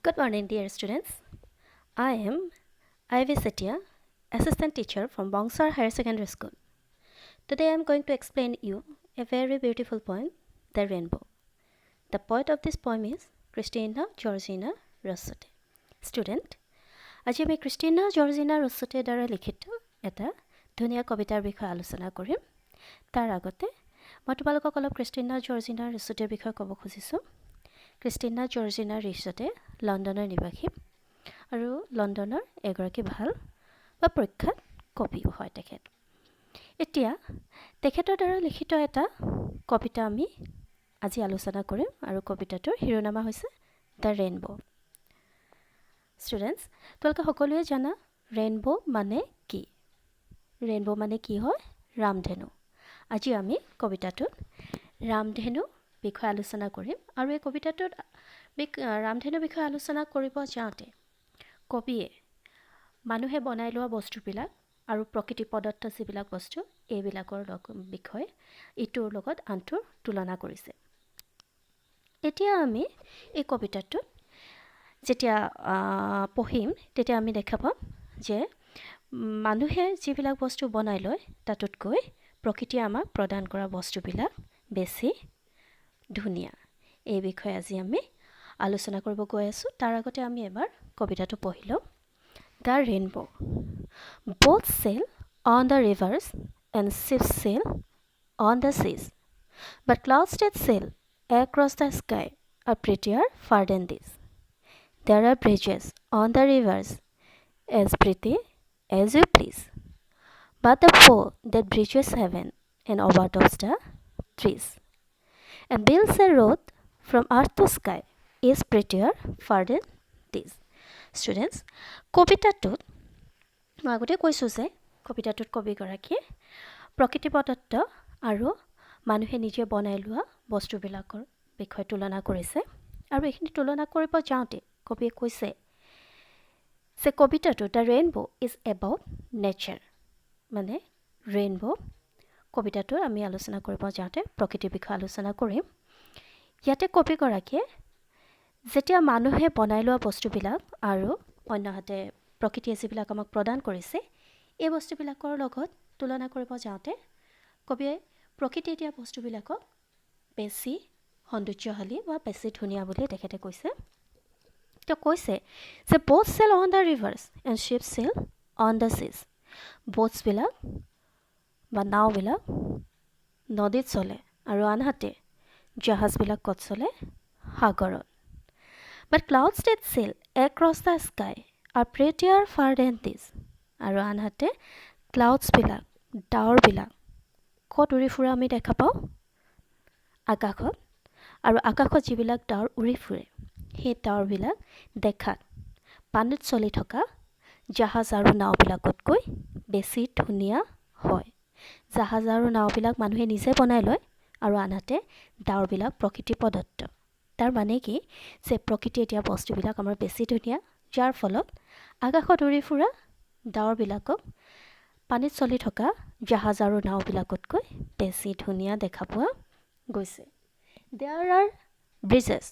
Good morning, dear students. I am Ivy Setia, assistant teacher from Bongsar Higher Secondary School. Today I am going to explain you a very beautiful poem, The Rainbow. The poet of this poem is Christina Georgina Rossetti. Student, আজি আমি Christina জৰ্জিনা ৰছটেৰ দ্বাৰা লিখিত এটা ধুনীয়া কবিতাৰ বিষয়ে আলোচনা কৰিম। তাৰ আগতে মই তোমালোকক অলপ ক্ৰিষ্টিনা জৰ্জিনা ৰছটেৰ বিষয়ে ক'ব খুজিছোঁ। ক্ৰিষ্টিনা জৰ্জিনা ৰছটে লণ্ডনৰ নিবাসী আৰু লণ্ডনৰ এগৰাকী ভাল বা প্ৰখ্যাত কবিও হয় তেখেত। এতিয়া তেখেতৰ দ্বাৰা লিখিত এটা কবিতা আমি আজি আলোচনা কৰিম আৰু কবিতাটোৰ শিৰোনামা হৈছে দ্য ৰেইনবো। ষ্টুডেণ্টছ, তোমালোকে সকলোৱে জানা ৰেইনবো মানে কি? ৰেইনবো মানে কি হয়? ৰামধেনু। আজি আমি কবিতাটোত ৰামধেনু বিষয়ে আলোচনা কৰিম আৰু এই কবিতাটোত ৰামধেনু বিষয়ে আলোচনা কৰিব যাওঁতে কবিয়ে মানুহে বনাই লোৱা বস্তুবিলাক আৰু প্ৰকৃতি প্ৰদত্ত যিবিলাক বস্তু এইবিলাকৰ বিষয়ে ইটোৰ লগত আনটোৰ তুলনা কৰিছে। এতিয়া আমি এই কবিতাটোত যেতিয়া পঢ়িম তেতিয়া আমি দেখা পাম যে মানুহে যিবিলাক বস্তু বনাই লয় তাতকৈ প্ৰকৃতিয়ে আমাক প্ৰদান কৰা বস্তুবিলাক বেছি ধুনীয়া। এই বিষয়ে আজি আমি আলোচনা কৰিব গৈ আছোঁ। তাৰ আগতে আমি এবাৰ কবিতাটো পঢ়ি লওঁ। The rainbow. Both sail on the rivers and ships sail on the seas, but clouds that sail across the sky are prettier far than these. There are bridges on the rivers as pretty as you please, but the bow that bridges heaven and overtops the trees and builds a road from earth to sky is prettier far than these. Students, কবিতাটোত মই আগতে কৈছোঁ যে কবিতাটোত কবিগৰাকীয়ে প্ৰকৃতি প্ৰদত্ত আৰু মানুহে নিজে বনাই লোৱা বস্তুবিলাকৰ বিষয়ে তুলনা কৰিছে আৰু এইখিনি তুলনা কৰিব যাওঁতে কবিয়ে কৈছে যে কবিতাটো the rainbow is about nature. মানে ৰেইনবো কবিতাটোৰ আমি আলোচনা কৰিব যাওঁতে প্ৰকৃতিৰ বিষয়ে আলোচনা কৰিম। ইয়াতে কবিগৰাকীয়ে যেতিয়া মানুহে বনাই লোৱা বস্তুবিলাক আৰু অন্যহাতে প্ৰকৃতিয়ে যিবিলাক আমাক প্ৰদান কৰিছে এই বস্তুবিলাকৰ লগত তুলনা কৰিব যাওঁতে কবিয়ে প্ৰকৃতিয়ে দিয়া বস্তুবিলাকক বেছি সৌন্দৰ্যশালী বা বেছি ধুনীয়া বুলি তেখেতে কৈছে। তেওঁ কৈছে যে boats sail on the rivers and ships sail on the seas. boatsবিলাক বা নাওবিলাক নদীত চলে আৰু আনহাতে জাহাজবিলাক ক'ত চলে? সাগৰত। But clouds that sail across the sky are prettier far than these. আৰু আনহাতে ক্লাউডছবিলাক ডাৱৰবিলাক ক'ত উৰি ফুৰা আমি দেখা পাওঁ? আকাশত। আৰু আকাশত যিবিলাক ডাৱৰ উৰি ফুৰে সেই ডাৱৰবিলাক দেখাত পানীত চলি থকা জাহাজ আৰু নাওবিলাকতকৈ বেছি ধুনীয়া হয়। জাহাজ আৰু নাওবিলাক মানুহে নিজে বনাই লয় আৰু আনহাতে ডাৱৰবিলাক প্ৰকৃতি প্ৰদত্ত। তাৰ মানে কি যে প্ৰকৃতিয়ে দিয়া বস্তুবিলাক আমাৰ বেছি ধুনীয়া, যাৰ ফলত আকাশত উৰি ফুৰা ডাৱৰবিলাকক পানীত চলি থকা জাহাজ আৰু নাওবিলাকতকৈ বেছি ধুনীয়া দেখা পোৱা গৈছে। There are bridges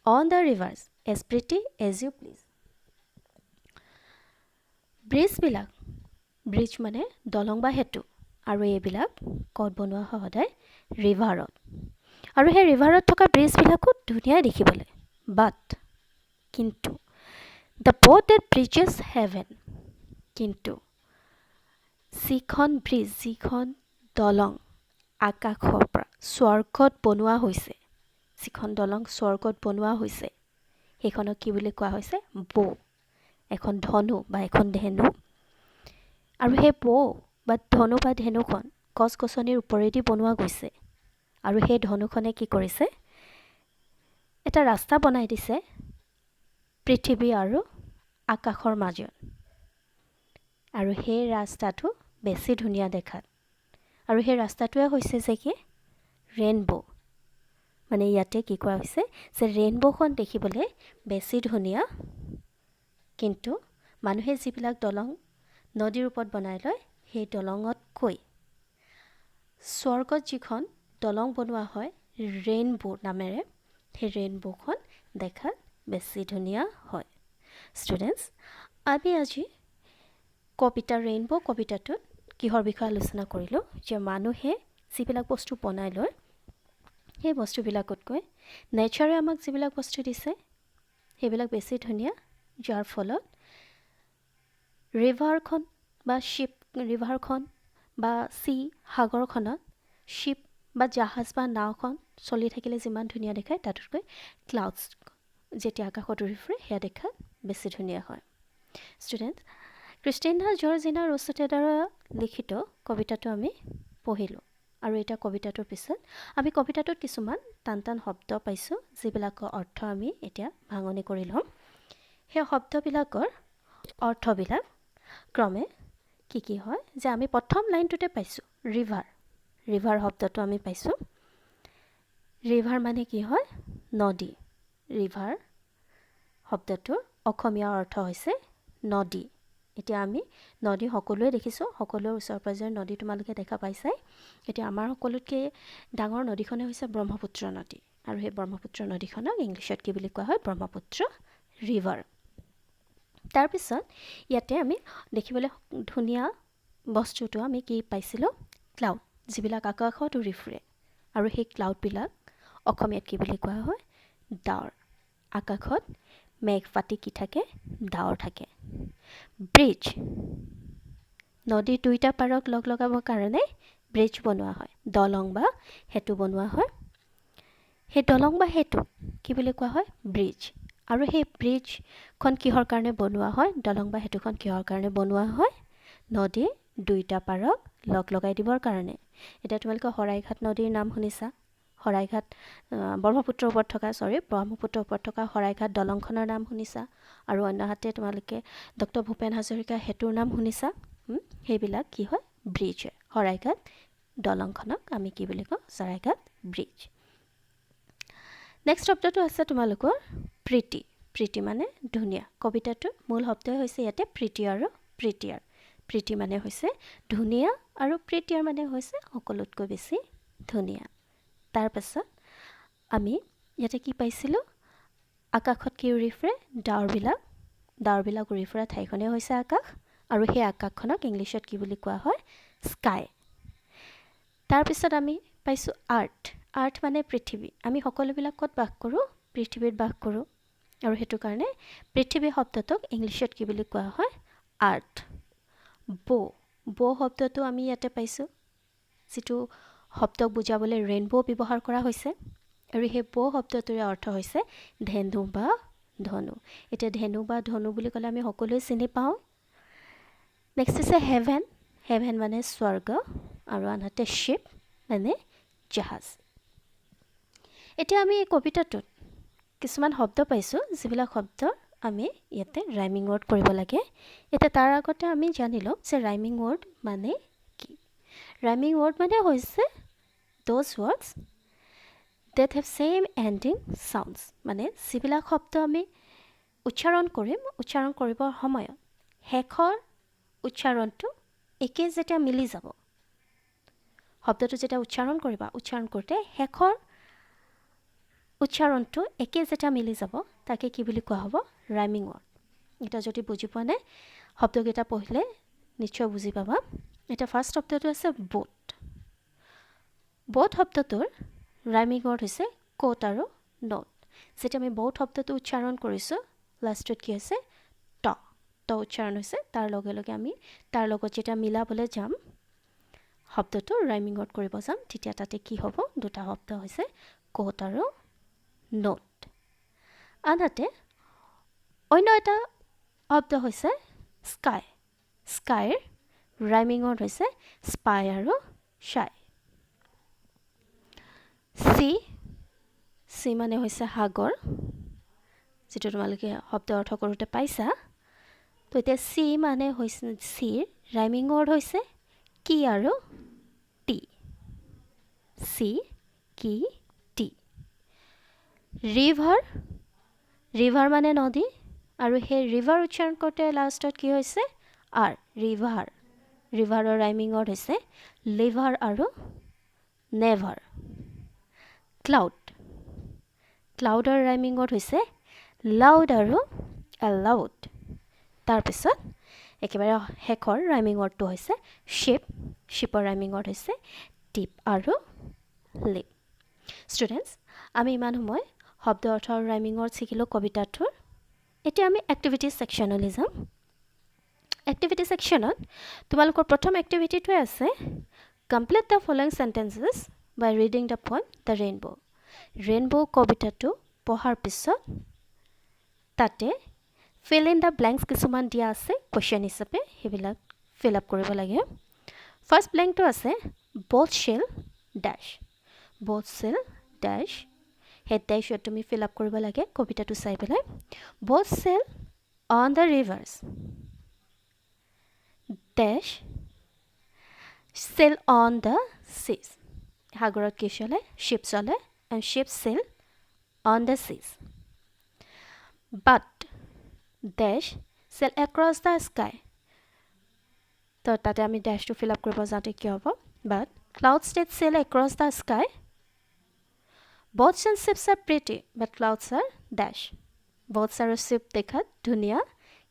on the rivers as pretty as you please. ব্ৰিজবিলাক, ব্ৰিজ মানে দলং বা সেতু, আৰু এইবিলাক ক'ত বনোৱা হয়? সদায় ৰিভাৰত। আৰু সেই ৰিভাৰত থকা ব্ৰিজবিলাকো ধুনীয়াই দেখিবলৈ। বাট কিন্তু the boat that bridges heaven, কিন্তু যিখন ব্ৰিজ, যিখন দলং আকাশৰ পৰা স্বৰ্গত বনোৱা হৈছে, যিখন দলং স্বৰ্গত বনোৱা হৈছে সেইখনক কি বুলি কোৱা হৈছে? বৌ। এখন ধনু বা এখন ধেনু। আৰু সেই বৌ বা ধনু বা ধেনুখন গছ গছনিৰ ওপৰেদি বনোৱা গৈছে আৰু সেই ধনুখনে কি কৰিছে? এটা ৰাস্তা বনাই দিছে পৃথিৱী আৰু আকাশৰ মাজত। আৰু সেই ৰাস্তাটো বেছি ধুনীয়া দেখাত। আৰু সেই ৰাস্তাটোৱে হৈছে যে কি? ৰেইনবো। মানে ইয়াতে কি কোৱা হৈছে যে ৰেইনবোখন দেখিবলৈ বেছি ধুনীয়া, কিন্তু মানুহে যিবিলাক দলং নদীৰ ওপৰত বনাই লয় সেই দলঙতকৈ স্বৰ্গত যিখন দলং বনোৱা হয় ৰেইনবো নামেৰে, সেই ৰেইনব'খন দেখাত বেছি ধুনীয়া হয়। ষ্টুডেণ্টছ, আমি আজি কবিতা ৰেইনব' কবিতাটোত কিহৰ বিষয়ে আলোচনা কৰিলোঁ যে মানুহে যিবিলাক বস্তু বনাই লয় সেই বস্তুবিলাকতকৈ নেচাৰে আমাক যিবিলাক বস্তু দিছে সেইবিলাক বেছি ধুনীয়া, যাৰ ফলত ৰিভাৰখন বা ৰিভাৰখন বা সাগৰখনত শ্বিপ বা জাহাজ বা নাওখন চলি থাকিলে যিমান ধুনীয়া দেখায় তাতকৈ ক্লাউডছ যেতিয়া আকাশত উৰি ফুৰে সেয়া দেখাত বেছি ধুনীয়া হয়। ষ্টুডেণ্ট, ক্ৰিষ্টিনা জৰ্জিনা ৰোছেটৰ দ্বাৰা লিখিত কবিতাটো আমি পঢ়িলোঁ আৰু এতিয়া কবিতাটোৰ পিছত আমি কবিতাটোত কিছুমান টান টান শব্দ পাইছোঁ যিবিলাকৰ অৰ্থ আমি এতিয়া ভাঙনি কৰি ল'ম। সেই শব্দবিলাকৰ অৰ্থবিলাক ক্ৰমে কি হয় যে আমি প্ৰথম লাইনটোতে পাইছোঁ ৰিভাৰ শব্দটো আমি পাইছোঁ। ৰিভাৰ মানে কি হয়? নদী। ৰিভাৰ শব্দটোৰ অসমীয়া অৰ্থ হৈছে নদী। এতিয়া আমি নদী সকলোৱে দেখিছোঁ, সকলোৰে ওচৰ পাজৰে নদী তোমালোকে দেখা পাইছাই। এতিয়া আমাৰ সকলোতকৈ ডাঙৰ নদীখনেই হৈছে ব্ৰহ্মপুত্ৰ নদী আৰু সেই ব্ৰহ্মপুত্ৰ নদীখনক ইংলিছত কি বুলি কোৱা হয়? ব্ৰহ্মপুত্ৰ ৰিভাৰ। তাৰপিছত ইয়াতে আমি দেখিবলৈ ধুনীয়া বস্তুটো আমি কি পাইছিলোঁ? ক্লাউড, যিবিলাক আকাশত উৰি ফুৰে আৰু সেই ক্লাউডবিলাক অসমীয়াত কি বুলি কোৱা হয়? ডাৱৰ। আকাশত মেঘ পাতি কি থাকে? ডাৱৰ থাকে। ব্ৰিজ, নদীৰ দুইটা পাৰক লগ লগাবৰ কাৰণে ব্ৰিজ বনোৱা হয়, দলং বা সেতু বনোৱা হয়। সেই দলং বা সেতু কি বুলি কোৱা হয়? ব্ৰিজ। আৰু সেই ব্ৰিজখন কিহৰ কাৰণে বনোৱা হয়? দলং বা সেতুখন কিহৰ কাৰণে বনোৱা হয়? নদীৰ দুইটা পাৰক লগ লগাই দিবৰ কাৰণে। এতিয়া তোমালোকে শৰাইঘাট নদীৰ নাম শুনিছা, ব্ৰহ্মপুত্ৰৰ ওপৰত থকা শৰাইঘাট দলংখনৰ নাম শুনিছা, আৰু অন্যহাতে তোমালোকে ডক্টৰ ভূপেন হাজৰিকা সেতুৰ নাম শুনিছা। সেইবিলাক কি হয়? ব্ৰিজ হয়। শৰাইঘাট দলংখনক আমি কি বুলি কওঁ? শৰাইঘাট ব্ৰিজ। নেক্সট শব্দটো আছে তোমালোকৰ প্ৰীতি। প্ৰীতি মানে ধুনীয়া। কবিতাটোৰ মূল শব্দই হৈছে ইয়াতে প্ৰীতি আৰু প্ৰীতিয়াৰ। প্ৰীতি মানে হৈছে ধুনীয়া আৰু প্ৰীতিয়াৰ মানে হৈছে সকলোতকৈ বেছি ধুনীয়া। তাৰপাছত আমি ইয়াতে কি পাইছিলোঁ? আকাশত কি উৰি ফুৰে? ডাৱৰবিলাক উৰি ফুৰা ঠাইখনেই হৈছে আকাশ, আৰু সেই আকাশখনক ইংলিছত কি বুলি কোৱা হয়? স্কাই। তাৰপিছত আমি পাইছোঁ আৰ্থ। আৰ্থ মানে পৃথিৱী। আমি সকলোবিলাক ক'ত বাস কৰোঁ? পৃথিৱীত বাস কৰোঁ, আৰু সেইটো কাৰণে পৃথিৱী শব্দটোক ইংলিছত কি বুলি কোৱা হয়? আৰ্থ। বো শব্দটো আমি ইয়াতে পাইছোঁ, যিটো শব্দক বুজাবলৈ ৰেইনব' ব্যৱহাৰ কৰা হৈছে, আৰু সেই বো শব্দটোৰে অৰ্থ হৈছে ধেনু বা ধনু। এতিয়া ধেনু বা ধনু বুলি ক'লে আমি সকলোৱে চিনি পাওঁ। নেক্সট হৈছে হেভেন। হেভেন মানে স্বৰ্গ, আৰু আনহাতে শ্বিপ মানে জাহাজ। এতিয়া আমি এই কবিতাটোত কিছুমান শব্দ পাইছোঁ, যিবিলাক শব্দ আমি ইয়াতে ৰাইমিং ৱৰ্ড কৰিব লাগে। এতিয়া তাৰ আগতে আমি জানি লওঁ যে ৰাইমিং ৱৰ্ড মানে কি। ৰাইমিং ৱৰ্ড মানে হৈছে those words that have same ending sounds, মানে যিবিলাক শব্দ আমি উচ্চাৰণ কৰিবৰ সময়ত শেষৰ উচ্চাৰণটো একে যেতিয়া মিলি যাব, শব্দটো যেতিয়া উচ্চাৰণ কৰোঁতে শেষৰ উচ্চাৰণটো একে যেতিয়া মিলি যাব তাকে কি বুলি কোৱা হ'ব? Rhyming word. এতিয়া যদি বুজি পোৱা নাই, শব্দকেইটা পঢ়িলে নিশ্চয় বুজি পাবা। এতিয়া ফাৰ্ষ্ট শব্দটো আছে বোট। বোট শব্দটোৰ ৰাইমিং ৱৰ্ড হৈছে কোট আৰু নোট। যেতিয়া আমি বোট শব্দটো উচ্চাৰণ কৰিছোঁ, লাষ্টত কি হৈছে? ট উচ্চাৰণ হৈছে। তাৰ লগে লগে আমি তাৰ লগত যেতিয়া মিলাবলৈ যাম, শব্দটো ৰাইমিং ৱৰ্ড কৰিব যাম, তেতিয়া তাতে কি হ'ব? দুটা শব্দ হৈছে কোট আৰু নোট। আনহাতে অন্য এটা শব্দ হৈছে স্কাই। স্কাইৰ ৰাইমিং ৱৰ্ড হৈছে স্পাই আৰু শ্বাই। চি মানে হৈছে সাগৰ, যিটো তোমালোকে শব্দ অৰ্থ কৰোঁতে পাইছা। তো এতিয়া চি মানে হৈছে, চিৰ ৰাইমিং ৱৰ্ড হৈছে কি আৰু টি। চি, কি, টি। ৰিভাৰ মানে নদী, আৰু সেই ৰিভাৰ উচ্চাৰণ কৰোঁতে লাষ্টত কি হৈছে? R, river. ৰিভাৰৰ ৰাইমিং ৱৰ্ড হৈছে লিভাৰ আৰু নেভাৰ। ক্লাউড ক্লাউডৰ ৰাইমিঙত হৈছে লাউড আৰু এলাউড তাৰপিছত একেবাৰে শেষৰ ৰাইমিং ৱৰ্ডটো হৈছে শ্বিপ শ্বিপৰ ৰাইমিং ৱৰ্ড হৈছে টিপ আৰু লিপ ষ্টুডেণ্টছ আমি ইমান সময় শব্দ অৰ্থ আৰু ৰাইমিং ৱৰ্ড শিকিলোঁ কবিতাটোৰ এতিয়া আমি এক্টিভিটি ছেকশ্যনলৈ যাম এক্টিভিটি ছেকশ্যনত তোমালোকৰ প্ৰথম এক্টিভিটিটোৱে আছে complete the following sentences by reading the poem the rainbow কবিতাটো পঢ়াৰ পিছত তাতে fill in the blanks কিছুমান দিয়া আছে কোৱেশ্চন হিচাপে সেইবিলাক fill up কৰিব লাগে ফাৰ্ষ্ট ব্লেংকটো আছে both shall dash সেই ডেশত তুমি fill up কৰিব লাগে কবিতাটো চাই পেলাই both shall on the rivers dash sail on the seas সাগৰত কি চলে ship চলে and ships sail on the seas but dash sail across the sky তো তাতে আমি ড্যাশটো fill up কৰিব যাওঁতে কি হ'ব but clouds that sail across the sky boats and ships are pretty but clouds are dash boats আৰু ship দেখাত ধুনীয়া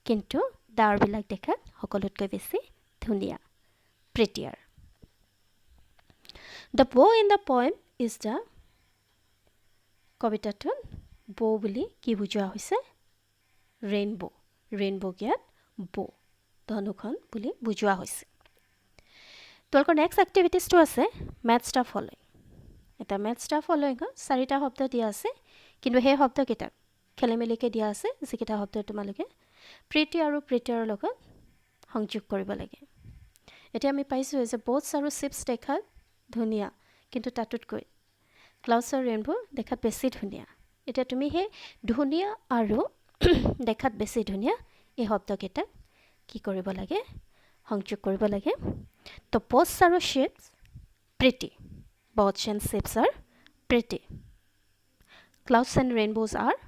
কিন্তু ডাৱৰবিলাক দেখাত সকলোতকৈ বেছি ধুনীয়া prettier the bow in the poem is the কবিতাটোত bow বুলি কি বুজোৱা হৈছে ৰেইনবো গিয়াত বো ধনুখন বুলি বুজোৱা হৈছে তোমালোকৰ নেক্সট এক্টিভিটিজটো আছে মেথছ দ্য ফলোইং এটা মেথছ দ্য ফলোইঙত চাৰিটা শব্দ দিয়া আছে কিন্তু সেই শব্দকেইটা খেলিমেলিকৈ দিয়া আছে যিকেইটা শব্দ তোমালোকে প্ৰীতি আৰু প্ৰীতিৰ লগত সংযোগ কৰিব লাগে এতিয়া আমি পাইছোঁ যে boats আৰু ships দেখাত ধুনীয়া কিন্তু তাতোতকৈ ক্লাউডছ আৰু ৰেইনবো দেখাত বেছি ধুনীয়া এতিয়া তুমি সেই ধুনীয়া আৰু দেখাত বেছি ধুনীয়া এই শব্দকেইটা কি কৰিব লাগে সংযোগ কৰিব লাগে তো boats আৰু ships pretty boats and ships are pretty clouds and rainbows are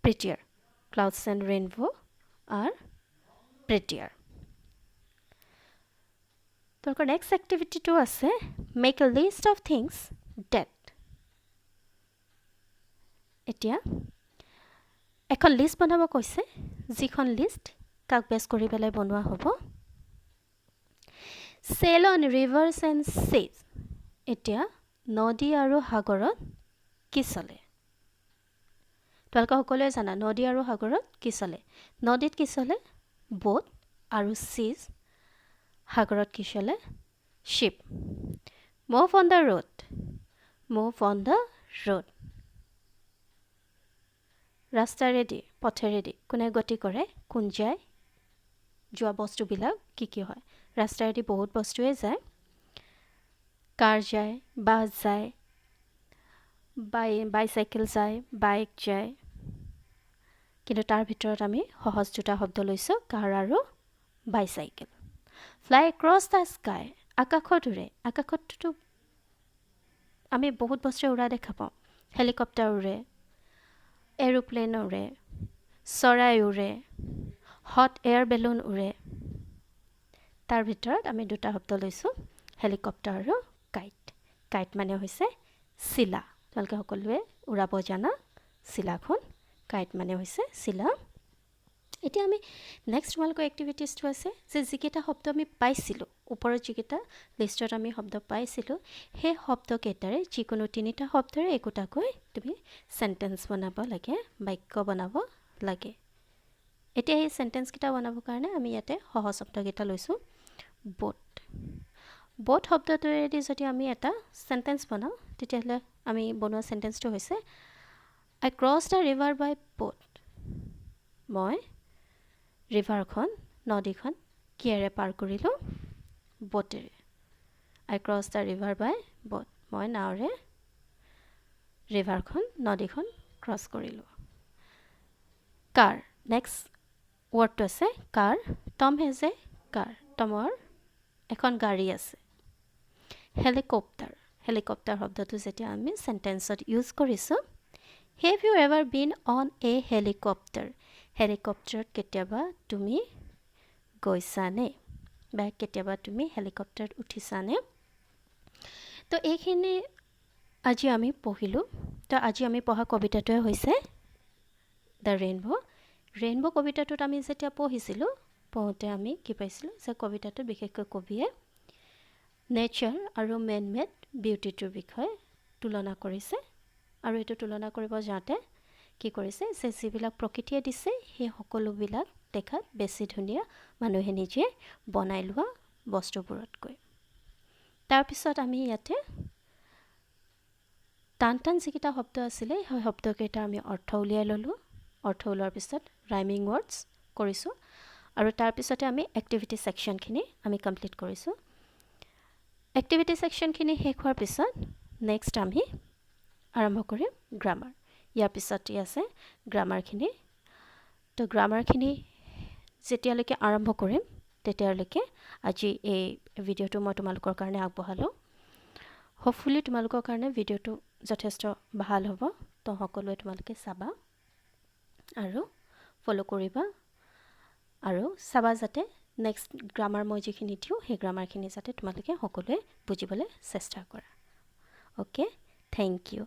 prettier clouds and rainbow are prettier তোমালোকৰ নেক্সট এক্টিভিটিটো আছে make a list of things that এতিয়া এখন লিষ্ট বনাব কৈছে যিখন লিষ্ট কাক বেছ কৰি পেলাই বনোৱা হ'ব sail on rivers and seas এতিয়া নদী আৰু সাগৰত কি চলে তোমালোকে সকলোৱে জানা নদী আৰু সাগৰত কি চলে নদীত কি চলে boat আৰু seas সাগৰত কি চলে ship move on the road ৰাস্তাৰেদি পথেৰেদি কোনে গতি কৰে কোন যায় যোৱা বস্তুবিলাক কি হয় ৰাস্তাৰেদি বহুত বস্তুৱে যায় কাৰ যায় বাছ যায় বাইচাইকেল যায় বাইক যায় কিন্তু তাৰ ভিতৰত আমি সহজ দুটা শব্দ লৈছোঁ কাৰ আৰু bicycle fly across the sky আকাশত উৰে আকাশতটো আমি বহুত বস্তু উৰা দেখা পাওঁ হেলিকপ্টাৰ উৰে এৰোপ্লেন উৰে চৰাই উৰে হট এয়াৰ বেলুন উৰে তাৰ ভিতৰত আমি দুটা শব্দ লৈছোঁ হেলিকপ্টাৰ আৰু কাইট মানে হৈছে চিলা তোমালোকে সকলোৱে উৰাব জানা চিলাখন কাইট মানে হৈছে চিলা এতিয়া আমি নেক্সট তোমালোকৰ এক্টিভিটিজটো আছে যে যিকেইটা শব্দ আমি পাইছিলোঁ ওপৰত যিকেইটা লিষ্টত আমি শব্দ পাইছিলোঁ সেই শব্দকেইটাৰে যিকোনো তিনিটা শব্দৰে একোটাকৈ তুমি চেণ্টেঞ্চ বনাব লাগে বাক্য বনাব লাগে এতিয়া এই চেণ্টেঞ্চকেইটা বনাবৰ কাৰণে আমি ইয়াতে সহজ শব্দকেইটা লৈছোঁ boat শব্দটোৱেদি যদি আমি এটা চেণ্টেঞ্চ বনাওঁ তেতিয়াহ'লে আমি বনোৱা চেণ্টেঞ্চটো হৈছে I crossed the river by boat মই ৰিভাৰখন নদীখন কিয়েৰে পাৰ কৰিলোঁ boatৰে I crossed the river by boat মই নাওৰে ৰিভাৰখন নদীখন ক্ৰছ কৰিলোঁ কাৰ নেক্সট ৱৰ্ডটো আছে কাৰ টম হেজ এ কাৰ টমৰ এখন গাড়ী আছে হেলিকপ্টাৰ শব্দটো যেতিয়া আমি চেণ্টেঞ্চত ইউজ কৰিছোঁ Have you ever been on a helicopter? হেলিকপ্টাৰত কেতিয়াবা তুমি গৈছানে বা কেতিয়াবা তুমি হেলিকপ্টাৰত উঠিছানে তো এইখিনি আজি আমি পঢ়িলোঁ তো আজি আমি পঢ়া কবিতাটোৱে হৈছে দ্য ৰেইনবো। ৰেইনবো কবিতাটোত আমি যেতিয়া পঢ়িছিলোঁ পঢ়োঁতে আমি কি পাইছিলোঁ যে কবিতাটো বিশেষকৈ কবিয়ে নেচাৰ আৰু মেন মেড বিউটিটোৰ বিষয়ে তুলনা কৰিছে আৰু এইটো তুলনা কৰিব যাওঁতে কি কৰিছে যে যিবিলাক প্ৰকৃতিয়ে দিছে সেই সকলোবিলাক দেখাত বেছি ধুনীয়া মানুহে নিজে বনাই লোৱা বস্তুবোৰতকৈ। তাৰপিছত আমি ইয়াতে টান টান যিকেইটা শব্দ আছিলে সেই শব্দকেইটা আমি অৰ্থ উলিয়াই ল'লোঁ। অৰ্থ ওলোৱাৰ পিছত ৰাইমিং ৱৰ্ডছ কৰিছোঁ আৰু তাৰপিছতে আমি এক্টিভিটি ছেকশ্যনখিনি আমি কমপ্লিট কৰিছোঁ। এক্টিভিটি ছেকশ্যনখিনি শেষ হোৱাৰ পিছত নেক্সট আমি আৰম্ভ কৰিম গ্ৰামাৰ। ইয়াৰ পিছতে আছে গ্ৰামাৰখিনি। তো গ্ৰামাৰখিনি যেতিয়ালৈকে আৰম্ভ কৰিম তেতিয়ালৈকে আজি এই ভিডিঅ'টো মই তোমালোকৰ কাৰণে আগবঢ়ালোঁ। হোপফুলি তোমালোকৰ কাৰণে ভিডিঅ'টো যথেষ্ট ভাল হ'ব। তো সকলোৱে তোমালোকে চাবা আৰু ফ'ল' কৰিবা আৰু চাবা যাতে নেক্সট গ্ৰামাৰ মই যিখিনি দিওঁ সেই গ্ৰামাৰখিনি যাতে তোমালোকে সকলোৱে বুজিবলৈ চেষ্টা কৰা। Okay, thank U.